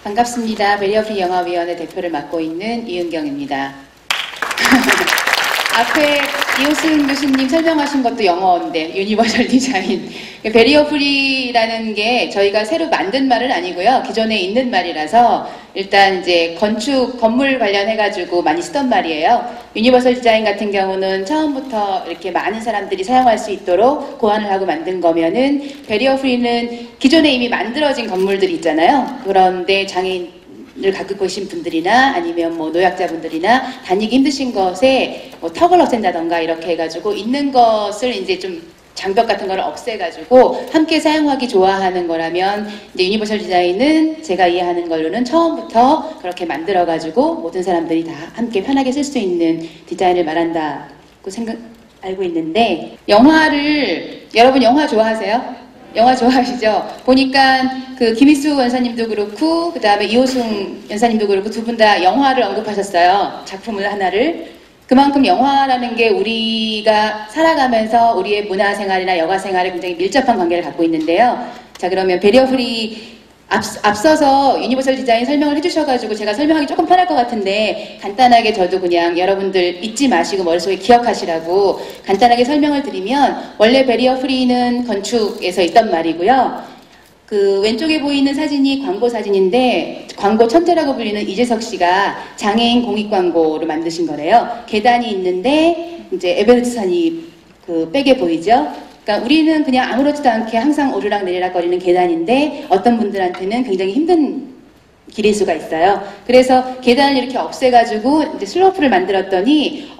반갑습니다. 베리어프리 영화위원회 대표를 맡고 있는 이은경입니다. 앞에 이호승 교수님 설명하신 것도 영어인데 유니버설 디자인. 베리어프리라는 게 저희가 새로 만든 말은 아니고요. 기존에 있는 말이라서 일단 이제 건축, 건물 관련해가지고 많이 쓰던 말이에요. 유니버설 디자인 같은 경우는 처음부터 이렇게 많은 사람들이 사용할 수 있도록 고안을 하고 만든 거면은 베리어프리는 기존에 이미 만들어진 건물들이 있잖아요. 그런데 장애인을 갖고 계신 분들이나 아니면 뭐 노약자분들이나 다니기 힘드신 것에 뭐 턱을 없앤다던가 이렇게 해가지고 있는 것을 이제 좀 장벽 같은 거를 없애가지고 함께 사용하기 좋아하는 거라면 이제 유니버설 디자인은 제가 이해하는 걸로는 처음부터 그렇게 만들어가지고 모든 사람들이 다 함께 편하게 쓸 수 있는 디자인을 말한다고 알고 있는데, 영화를 여러분 영화 좋아하세요? 영화 좋아하시죠? 보니까 그 김희수 원사님도 그렇고 그 다음에 이호승 연사님도 그렇고 두 분 다 영화를 언급하셨어요. 작품을 하나를. 그만큼 영화라는 게 우리가 살아가면서 우리의 문화생활이나 여가생활에 굉장히 밀접한 관계를 갖고 있는데요. 자, 그러면 베리어프리 앞서서 유니버설 디자인 설명을 해주셔가지고 제가 설명하기 조금 편할 것 같은데 간단하게 저도 그냥 여러분들 잊지 마시고 머릿속에 기억하시라고 간단하게 설명을 드리면, 원래 베리어프리는 건축에서 있던 말이고요. 그 왼쪽에 보이는 사진이 광고 사진인데 광고 천재라고 불리는 이재석 씨가 장애인 공익 광고를 만드신 거래요. 계단이 있는데 이제 에베레스트산이 그 백에 보이죠? 그러니까 우리는 그냥 아무렇지도 않게 항상 오르락 내리락 거리는 계단인데 어떤 분들한테는 굉장히 힘든 길일 수가 있어요. 그래서 계단을 이렇게 없애가지고 이제 슬로프를 만들었더니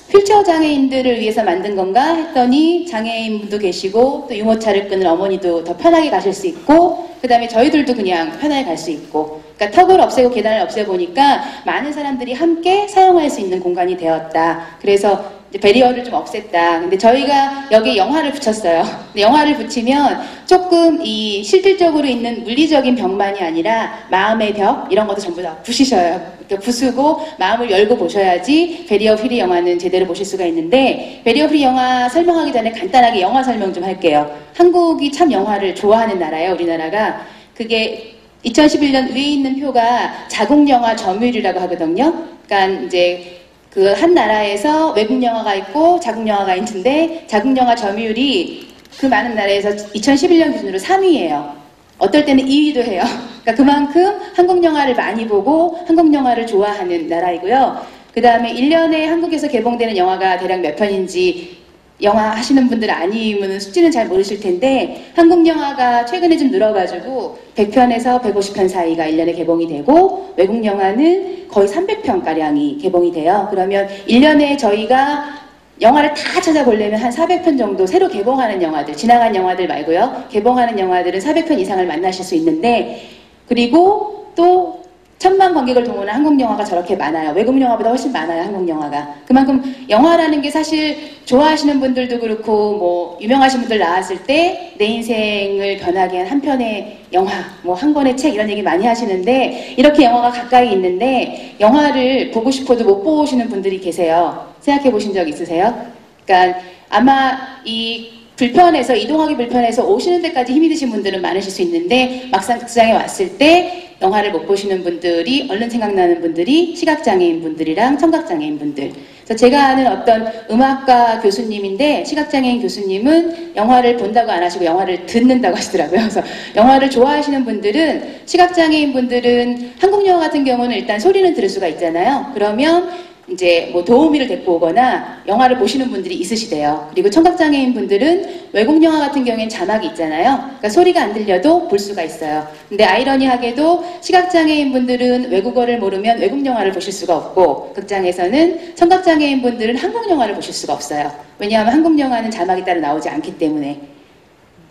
휠체어 장애인들을 위해서 만든 건가 했더니 장애인분도 계시고 또 유모차를 끄는 어머니도 더 편하게 가실 수 있고 그 다음에 저희들도 그냥 편하게 갈 수 있고, 그러니까 턱을 없애고 계단을 없애보니까 많은 사람들이 함께 사용할 수 있는 공간이 되었다. 그래서 이제 베리어를 좀 없앴다. 근데 저희가 여기에 영화를 붙였어요. 근데 영화를 붙이면 조금 이 실질적으로 있는 물리적인 벽만이 아니라 마음의 벽 이런 것도 전부 다 부시셔요. 이렇게 부수고 마음을 열고 보셔야지 베리어 프리 영화는 제대로 보실 수가 있는데, 베리어 프리 영화 설명하기 전에 간단하게 영화 설명 좀 할게요. 한국이 참 영화를 좋아하는 나라예요. 우리나라가. 그게 2011년 위에 있는 표가 자국 영화 점유율이라고 하거든요. 그러니까 이제 그 한 나라에서 외국 영화가 있고 자국 영화가 있는데 자국 영화 점유율이 그 많은 나라에서 2011년 기준으로 3위예요. 어떨 때는 2위도 해요. 그러니까 그만큼 한국 영화를 많이 보고 한국 영화를 좋아하는 나라이고요. 그 다음에 1년에 한국에서 개봉되는 영화가 대략 몇 편인지 영화 하시는 분들 아니면 수치는 잘 모르실 텐데, 한국 영화가 최근에 좀 늘어가지고 100편에서 150편 사이가 1년에 개봉이 되고 외국 영화는 거의 300편가량이 개봉이 돼요. 그러면 1년에 저희가 영화를 다 찾아보려면 한 400편 정도 새로 개봉하는 영화들, 지나간 영화들 말고요. 개봉하는 영화들은 400편 이상을 만나실 수 있는데, 그리고 또 1000만 관객을 동원한 한국 영화가 저렇게 많아요. 외국 영화보다 훨씬 많아요, 한국 영화가. 그만큼 영화라는 게 사실 좋아하시는 분들도 그렇고 뭐 유명하신 분들 나왔을 때 내 인생을 변하게 한 한 편의 영화, 뭐 한 권의 책 이런 얘기 많이 하시는데, 이렇게 영화가 가까이 있는데 영화를 보고 싶어도 못 보시는 분들이 계세요. 생각해 보신 적 있으세요? 그러니까 아마 이 불편해서, 이동하기 불편해서 오시는 데까지 힘이 드신 분들은 많으실 수 있는데 막상 극장에 왔을 때 영화를 못 보시는 분들이 얼른 생각나는 분들이 시각장애인 분들이랑 청각장애인 분들. 그래서 제가 아는 어떤 음악가 교수님인데, 시각장애인 교수님은 영화를 본다고 안 하시고 영화를 듣는다고 하시더라고요. 그래서 영화를 좋아하시는 분들은, 시각장애인 분들은 한국 영화 같은 경우는 일단 소리는 들을 수가 있잖아요. 그러면 이제 뭐 도우미를 데리고 오거나 영화를 보시는 분들이 있으시대요. 그리고 청각장애인 분들은 외국 영화 같은 경우엔 자막이 있잖아요. 그러니까 소리가 안 들려도 볼 수가 있어요. 근데 아이러니하게도 시각장애인 분들은 외국어를 모르면 외국 영화를 보실 수가 없고, 극장에서는 청각장애인 분들은 한국 영화를 보실 수가 없어요. 왜냐하면 한국 영화는 자막이 따로 나오지 않기 때문에.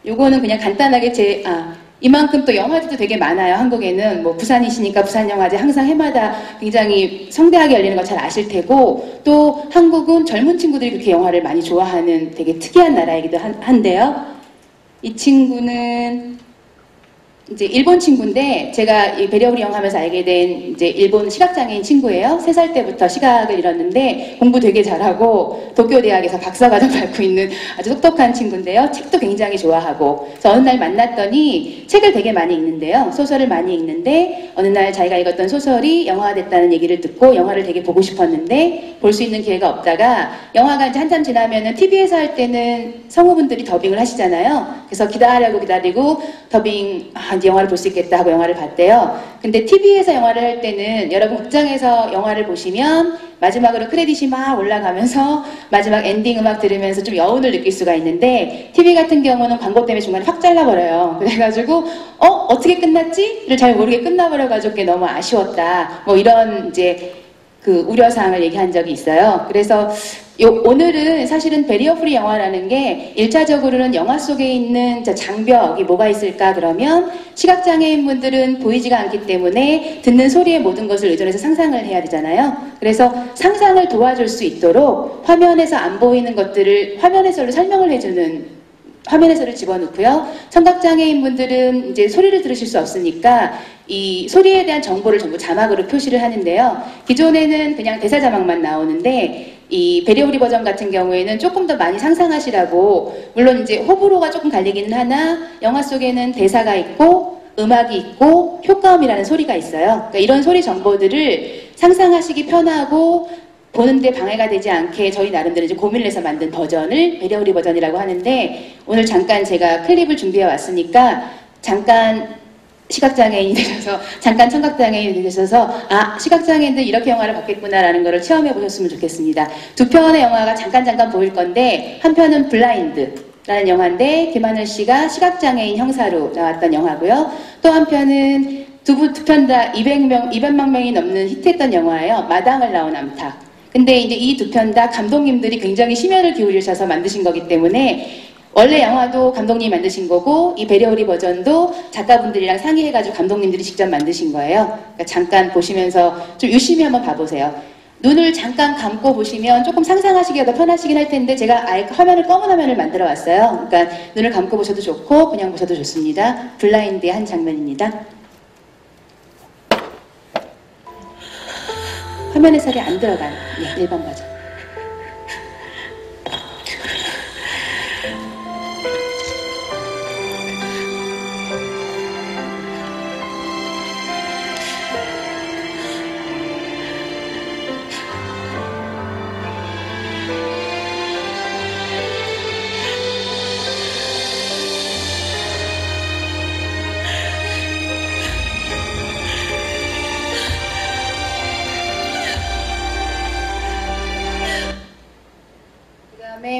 요거는 그냥 간단하게 이만큼 또 영화제도 되게 많아요. 한국에는 뭐 부산이시니까 부산영화제 항상 해마다 굉장히 성대하게 열리는 거 잘 아실 테고, 또 한국은 젊은 친구들이 그렇게 영화를 많이 좋아하는 되게 특이한 나라이기도 한데요. 이 친구는 이제 일본 친구인데 제가 이 베리어프리 영어 하면서 알게 된 이제 일본 시각장애인 친구예요. 3살 때부터 시각을 잃었는데 공부 되게 잘하고 도쿄 대학에서 박사과정 밟고 있는 아주 똑똑한 친구인데요. 책도 굉장히 좋아하고 그래서 어느 날 만났더니 책을 되게 많이 읽는데요. 소설을 많이 읽는데 어느 날 자기가 읽었던 소설이 영화화됐다는 얘기를 듣고 영화를 되게 보고 싶었는데 볼 수 있는 기회가 없다가 영화가 이제 한참 지나면은 TV에서 할 때는 성우분들이 더빙을 하시잖아요. 그래서 기다리고 더빙 이제 영화를 볼 수 있겠다 하고 영화를 봤대요. 근데 TV에서 영화를 할 때는 여러분 극장에서 영화를 보시면 마지막으로 크레딧이 막 올라가면서 마지막 엔딩 음악 들으면서 좀 여운을 느낄 수가 있는데 TV 같은 경우는 광고 때문에 중간에 확 잘라버려요. 그래가지고 어떻게 끝났지?를 잘 모르게 끝나버려가지고 그게 너무 아쉬웠다. 뭐 이런 이제 그 우려사항을 얘기한 적이 있어요. 그래서 오늘은 사실은 베리어 프리 영화라는 게 1차적으로는 영화 속에 있는 장벽이 뭐가 있을까 그러면 시각장애인분들은 보이지가 않기 때문에 듣는 소리의 모든 것을 의존해서 상상을 해야 되잖아요. 그래서 상상을 도와줄 수 있도록 화면에서 안 보이는 것들을 화면 해설로 설명을 해주는 화면 해설을 집어넣고요. 청각장애인분들은 이제 소리를 들으실 수 없으니까 이 소리에 대한 정보를 전부 자막으로 표시를 하는데요. 기존에는 그냥 대사 자막만 나오는데 이 베리어프리 버전 같은 경우에는 조금 더 많이 상상하시라고 물론 이제 호불호가 조금 갈리기는 하나 영화 속에는 대사가 있고 음악이 있고 효과음이라는 소리가 있어요. 그러니까 이런 소리 정보들을 상상하시기 편하고 보는데 방해가 되지 않게 저희 나름대로 이제 고민을 해서 만든 버전을 베리어프리 버전이라고 하는데 오늘 잠깐 제가 클립을 준비해 왔으니까 잠깐 시각장애인이 되셔서 잠깐 청각장애인이 되셔서 시각장애인들 이렇게 영화를 봤겠구나라는 거를 체험해 보셨으면 좋겠습니다. 두 편의 영화가 잠깐 보일 건데 한 편은 블라인드라는 영화인데 김하늘 씨가 시각장애인 형사로 나왔던 영화고요. 또 한 편은 두 편 다 200만 명이 넘는 히트했던 영화예요. 마당을 나온 암탉. 근데 이제 이 두 편 다 감독님들이 굉장히 심혈을 기울이셔서 만드신 거기 때문에 원래 영화도 감독님이 만드신 거고 이 베리어프리 버전도 작가분들이랑 상의해가지고 감독님들이 직접 만드신 거예요. 그러니까 잠깐 보시면서 좀 유심히 한번 봐보세요. 눈을 잠깐 감고 보시면 조금 상상하시기가 더 편하시긴 할 텐데 제가 아예 화면을 검은 화면을 만들어 왔어요. 그러니까 눈을 감고 보셔도 좋고 그냥 보셔도 좋습니다. 블라인드의 한 장면입니다. 화면 해설이 안 들어간 일반 버전.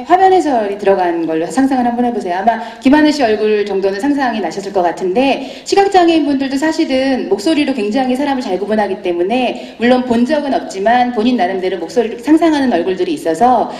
화면 해설이 들어간 걸로 상상을 한번 해보세요. 아마 김하늘 씨 얼굴 정도는 상상이 나셨을 것 같은데 시각장애인 분들도 사실은 목소리로 굉장히 사람을 잘 구분하기 때문에 물론 본 적은 없지만 본인 나름대로 목소리를 상상하는 얼굴들이 있어서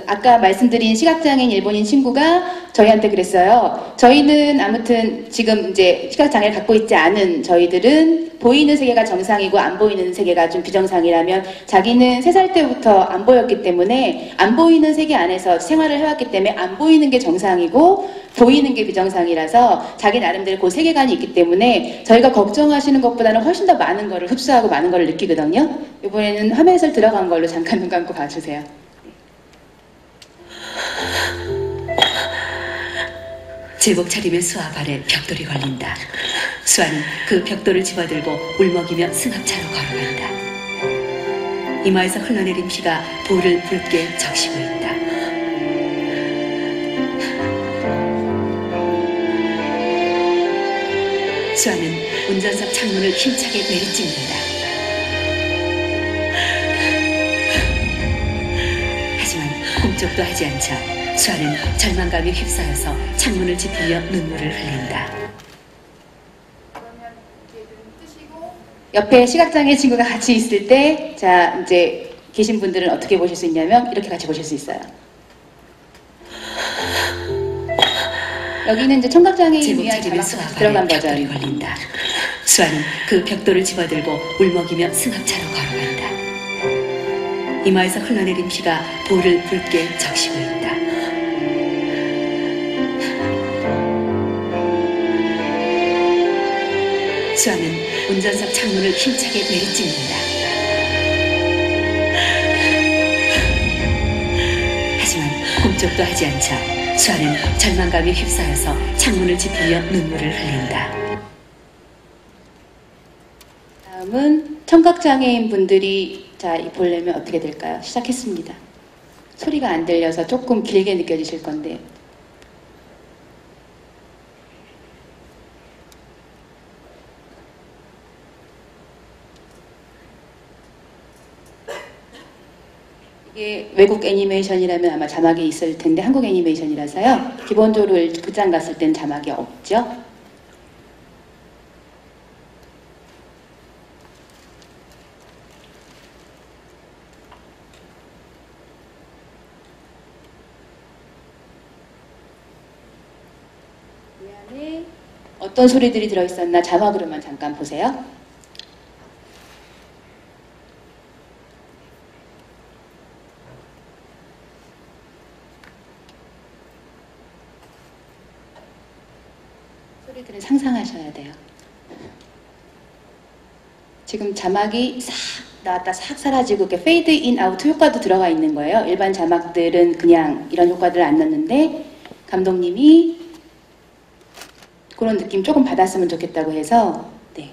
아까 말씀드린 시각장애인 일본인 친구가 저희한테 그랬어요. 저희는 아무튼 지금 이제 시각장애를 갖고 있지 않은 저희들은 보이는 세계가 정상이고 안 보이는 세계가 좀 비정상이라면 자기는 3살 때부터 안 보였기 때문에 안 보이는 세계 안에서 생활을 해왔기 때문에 안 보이는 게 정상이고 보이는 게 비정상이라서 자기 나름대로 그 세계관이 있기 때문에 저희가 걱정하시는 것보다는 훨씬 더 많은 거를 흡수하고 많은 거를 느끼거든요. 이번에는 화면 해설 들어간 걸로 잠깐 눈 감고 봐주세요. 제복 차림의 수아 발에 벽돌이 걸린다. 수아는 그 벽돌을 집어들고 울먹이며 승합차로 걸어간다. 이마에서 흘러내린 피가 볼을 붉게 적시고 있다. 수아는 운전석 창문을 힘차게 내리찍는다. 하지만 꿈쩍도 하지 않자 수아는 절망감에 휩싸여서 창문을 짚으며 눈물을 흘린다. 옆에 시각장애 친구가 같이 있을 때, 자, 이제 계신 분들은 어떻게 보실 수 있냐면 이렇게 같이 보실 수 있어요. 여기는 이제 청각장애인 위한 자막 들어간 버전. 걸린다. 수아는 그 벽돌을 집어들고 울먹이며 승합차로 걸어간다. 이마에서 흘러내린 피가 볼을 붉게 적시고 있다. 수아는 운전석 창문을 힘차게 내리찍는다. 하지만 꿈쩍도 하지 않자 수아는 절망감에 휩싸여서 창문을 짚으며 눈물을 흘린다. 다음은 청각장애인 분들이 보려면 어떻게 될까요? 시작했습니다. 소리가 안 들려서 조금 길게 느껴지실 건데. 이게 외국 애니메이션이라면 아마 자막이 있을 텐데 한국 애니메이션이라서요. 기본적으로 극장 갔을 땐 자막이 없죠. 이 안에 어떤 소리들이 들어있었나 자막으로만 잠깐 보세요. 소리들을 상상하셔야 돼요. 지금 자막이 싹 나왔다 싹 사라지고 이렇게 페이드 인 아웃 효과도 들어가 있는 거예요. 일반 자막들은 그냥 이런 효과들을 안 넣는데 감독님이 그런 느낌 조금 받았으면 좋겠다고 해서 네.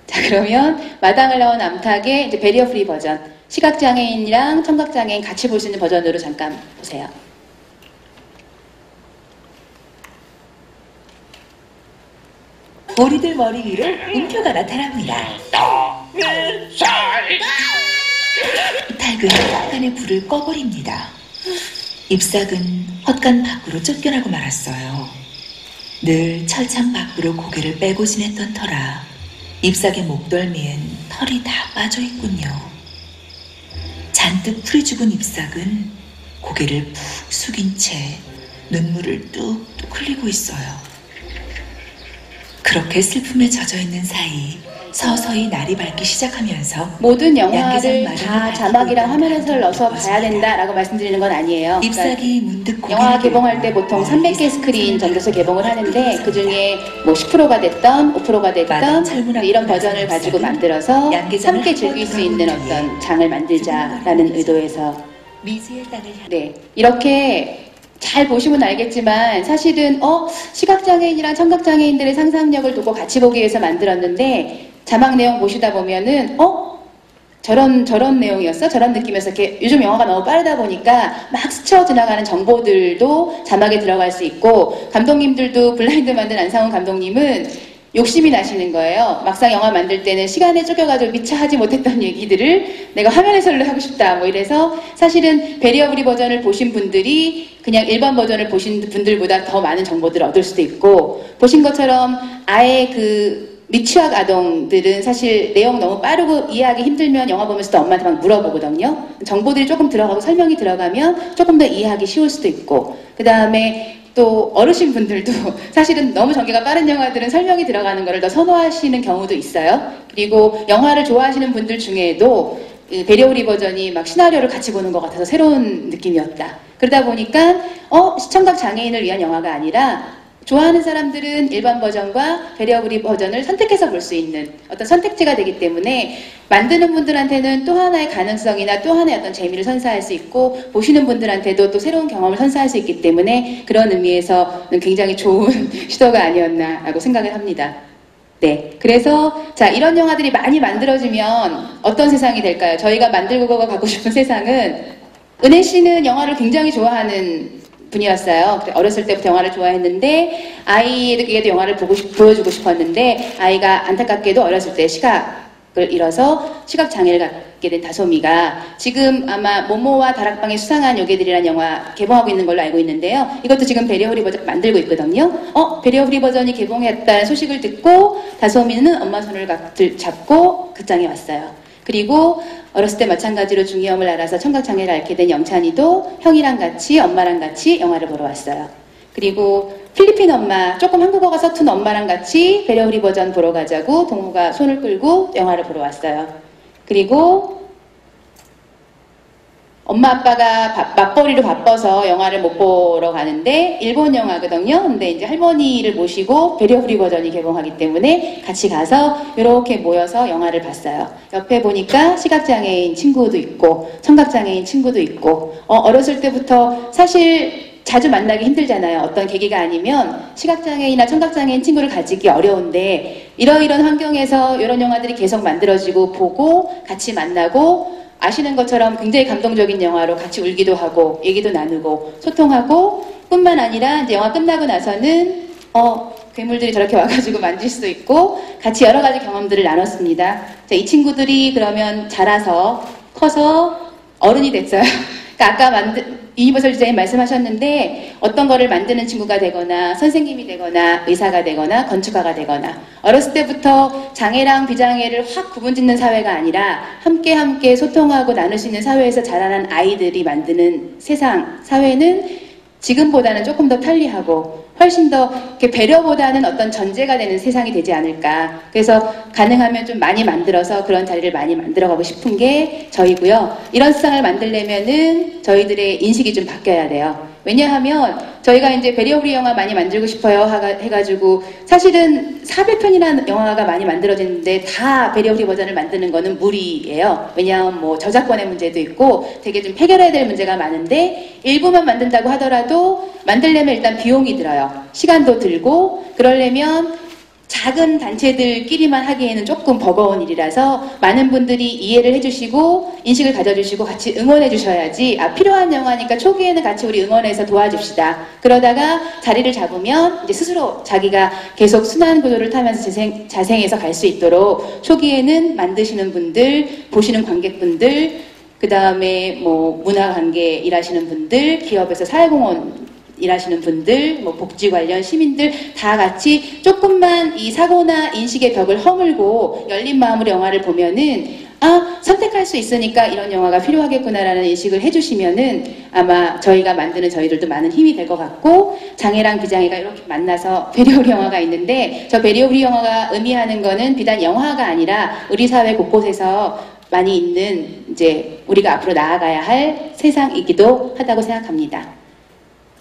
자, 그러면 마당을 나온 암탉의 이제 베리어 프리 버전, 시각장애인이랑 청각장애인 같이 볼 수 있는 버전으로 잠깐 보세요. 오리들 머리 위로 음표가 나타납니다. 닭은 헛간의 불을 꺼버립니다. 잎삭은 헛간 밖으로 쫓겨나고 말았어요. 늘 철창 밖으로 고개를 빼고 지냈던 터라 잎삭의 목덜미엔 털이 다 빠져있군요. 잔뜩 풀이 죽은 잎삭은 고개를 푹 숙인 채 눈물을 뚝뚝 흘리고 있어요. 그렇게 슬픔에 젖어있는 사이 서서히 날이 밝기 시작하면서 모든 영화를 다 자막이랑 화면 해설을 넣어서 봐야 된다라고 말씀드리는 건 아니에요. 잎삭이 문득 영화 개봉할 때 보통 300개 스크린 정도서 개봉을 하는데 그 중에 뭐 10%가 됐던 5%가 됐던 이런 버전을 가지고 만들어서 함께 즐길 수 있는 어떤 장을 만들자라는 의도에서 네 이렇게 잘 보시면 알겠지만 사실은 시각장애인이랑 청각장애인들의 상상력을 두고 같이 보기 위해서 만들었는데 자막 내용 보시다 보면은 저런 내용이었어? 저런 느낌이었어? 이렇게 요즘 영화가 너무 빠르다 보니까 막 스쳐 지나가는 정보들도 자막에 들어갈 수 있고 감독님들도 블라인드 만든 안상훈 감독님은 욕심이 나시는 거예요. 막상 영화 만들 때는 시간에 쫓겨가지고 미처 하지 못했던 얘기들을 내가 화면 해설로 하고 싶다 뭐 이래서 사실은 베리어 프리 버전을 보신 분들이 그냥 일반 버전을 보신 분들보다 더 많은 정보들을 얻을 수도 있고 보신 것처럼 아예 그 미취학 아동들은 사실 내용 너무 빠르고 이해하기 힘들면 영화 보면서도 엄마한테 막 물어보거든요. 정보들이 조금 들어가고 설명이 들어가면 조금 더 이해하기 쉬울 수도 있고 그 다음에 또 어르신 분들도 사실은 너무 전개가 빠른 영화들은 설명이 들어가는 거를 더 선호하시는 경우도 있어요. 그리고 영화를 좋아하시는 분들 중에도 베리어 프리 버전이 막 시나리오를 같이 보는 것 같아서 새로운 느낌이었다. 그러다 보니까 시청각 장애인을 위한 영화가 아니라 좋아하는 사람들은 일반 버전과 베리어 프리 버전을 선택해서 볼 수 있는 어떤 선택지가 되기 때문에 만드는 분들한테는 또 하나의 가능성이나 또 하나의 어떤 재미를 선사할 수 있고 보시는 분들한테도 또 새로운 경험을 선사할 수 있기 때문에 그런 의미에서는 굉장히 좋은 시도가 아니었나라고 생각을 합니다. 네, 그래서 자 이런 영화들이 많이 만들어지면 어떤 세상이 될까요? 저희가 만들고 가고 싶은 세상은 은혜 씨는 영화를 굉장히 좋아하는 분이었어요. 어렸을 때부터 영화를 좋아했는데 아이에게도 영화를 보여주고 싶었는데 아이가 안타깝게도 어렸을 때 시각을 잃어서 시각장애를 갖게 된 다솜이가 지금 아마 모모와 다락방의 수상한 요괴들이라는 영화 개봉하고 있는 걸로 알고 있는데요. 이것도 지금 베리어 프리 버전 만들고 있거든요. 베리어 프리 버전이 개봉했다는 소식을 듣고 다솜이는 엄마 손을 잡고 극장에 왔어요. 그리고 어렸을 때 마찬가지로 중이염을 알아서 청각장애를 앓게 된 영찬이도 형이랑 같이 엄마랑 같이 영화를 보러 왔어요. 그리고 필리핀 엄마, 조금 한국어가 서툰 엄마랑 같이 배려 우리 버전 보러 가자고 동무가 손을 끌고 영화를 보러 왔어요. 그리고 엄마 아빠가 맞벌이로 바빠서 영화를 못 보러 가는데 일본 영화거든요. 근데 이제 할머니를 모시고 배려 우리 버전이 개봉하기 때문에 같이 가서 이렇게 모여서 영화를 봤어요. 옆에 보니까 시각장애인 친구도 있고 청각장애인 친구도 있고 어렸을 때부터 사실 자주 만나기 힘들잖아요. 어떤 계기가 아니면 시각장애인이나 청각장애인 친구를 가지기 어려운데 이러이런 환경에서 이런 영화들이 계속 만들어지고 보고 같이 만나고 아시는 것처럼 굉장히 감동적인 영화로 같이 울기도 하고 얘기도 나누고 소통하고 뿐만 아니라 이제 영화 끝나고 나서는 괴물들이 저렇게 와가지고 만질 수도 있고 같이 여러 가지 경험들을 나눴습니다. 자, 이 친구들이 그러면 자라서 커서 어른이 됐어요. 그러니까 아까 유니버설 디자인 말씀하셨는데 어떤 거를 만드는 친구가 되거나 선생님이 되거나 의사가 되거나 건축가가 되거나 어렸을 때부터 장애랑 비장애를 확 구분짓는 사회가 아니라 함께 소통하고 나눌 수 있는 사회에서 자라난 아이들이 만드는 세상, 사회는 지금보다는 조금 더 편리하고 훨씬 더 이렇게 배려보다는 어떤 전제가 되는 세상이 되지 않을까. 그래서 가능하면 좀 많이 만들어서 그런 자리를 많이 만들어가고 싶은 게 저희고요. 이런 세상을 만들려면은 저희들의 인식이 좀 바뀌어야 돼요. 왜냐하면 저희가 이제 배려 프리 영화 많이 만들고 싶어요 해가지고 사실은 400편이라는 영화가 많이 만들어지는데 다 배려 프리 버전을 만드는 거는 무리예요. 왜냐하면 뭐 저작권의 문제도 있고 되게 좀 해결해야 될 문제가 많은데 일부만 만든다고 하더라도 만들려면 일단 비용이 들어요. 시간도 들고 그러려면 작은 단체들끼리만 하기에는 조금 버거운 일이라서 많은 분들이 이해를 해주시고 인식을 가져주시고 같이 응원해 주셔야지 필요한 영화니까 초기에는 같이 우리 응원해서 도와줍시다. 그러다가 자리를 잡으면 이제 스스로 자기가 계속 순환 구조를 타면서 자생해서 갈 수 있도록 초기에는 만드시는 분들, 보시는 관객분들, 그 다음에 뭐 문화관계 일하시는 분들, 기업에서 사회공헌 일하시는 분들, 뭐 복지 관련 시민들 다 같이 조금만 이 사고나 인식의 벽을 허물고 열린 마음으로 영화를 보면은 선택할 수 있으니까 이런 영화가 필요하겠구나라는 인식을 해주시면은 아마 저희가 만드는 저희들도 많은 힘이 될 것 같고 장애랑 비장애가 이렇게 만나서 배려 우리 영화가 있는데 저 배려 우리 영화가 의미하는 거는 비단 영화가 아니라 우리 사회 곳곳에서 많이 있는 이제 우리가 앞으로 나아가야 할 세상이기도 하다고 생각합니다.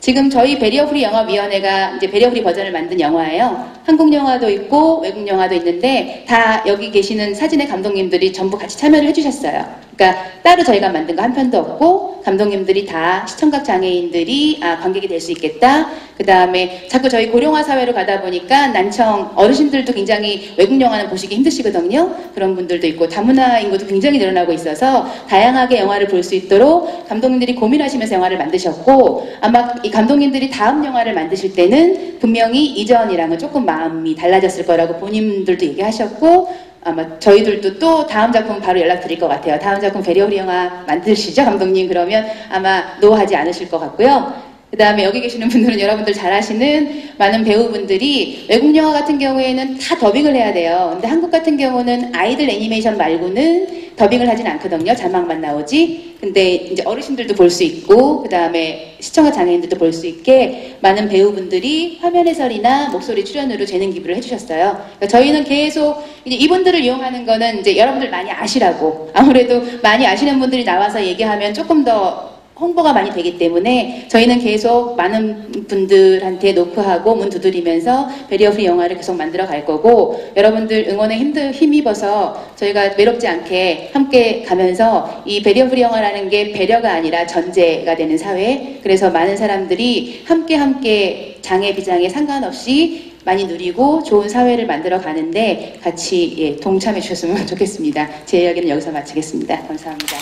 지금 저희 배리어 프리 영화위원회가 이제 배리어 프리 버전을 만든 영화예요. 한국 영화도 있고 외국 영화도 있는데 다 여기 계시는 사진의 감독님들이 전부 같이 참여를 해주셨어요. 그러니까 따로 저희가 만든 거 한 편도 없고 감독님들이 다 시청각 장애인들이 관객이 될 수 있겠다. 그 다음에 자꾸 저희 고령화 사회로 가다 보니까 난청 어르신들도 굉장히 외국 영화는 보시기 힘드시거든요. 그런 분들도 있고 다문화 인구도 굉장히 늘어나고 있어서 다양하게 영화를 볼 수 있도록 감독님들이 고민하시면서 영화를 만드셨고 아마 이 감독님들이 다음 영화를 만드실 때는 분명히 이전이랑은 조금 마음이 달라졌을 거라고 본인들도 얘기하셨고 아마 저희들도 또 다음 작품 바로 연락드릴 것 같아요. 다음 작품 배려 우리 영화 만드시죠 감독님? 그러면 아마 노하지 않으실 것 같고요. 그 다음에 여기 계시는 분들은 여러분들 잘 아시는 많은 배우분들이 외국 영화 같은 경우에는 다 더빙을 해야 돼요. 근데 한국 같은 경우는 아이들 애니메이션 말고는 더빙을 하진 않거든요. 자막만 나오지. 근데 이제 어르신들도 볼 수 있고 그 다음에 시청자 장애인들도 볼 수 있게 많은 배우분들이 화면 해설이나 목소리 출연으로 재능 기부를 해주셨어요. 그러니까 저희는 계속 이제 이분들을 이용하는 거는 이제 여러분들 많이 아시라고 아무래도 많이 아시는 분들이 나와서 얘기하면 조금 더 홍보가 많이 되기 때문에 저희는 계속 많은 분들한테 노크하고 문 두드리면서 배리어 프리 영화를 계속 만들어 갈 거고 여러분들 응원에 힘입어서 저희가 외롭지 않게 함께 가면서 이 배리어 프리 영화라는 게 배려가 아니라 전제가 되는 사회 그래서 많은 사람들이 함께 장애 비장애 상관없이 많이 누리고 좋은 사회를 만들어 가는데 같이 동참해 주셨으면 좋겠습니다. 제 이야기는 여기서 마치겠습니다. 감사합니다.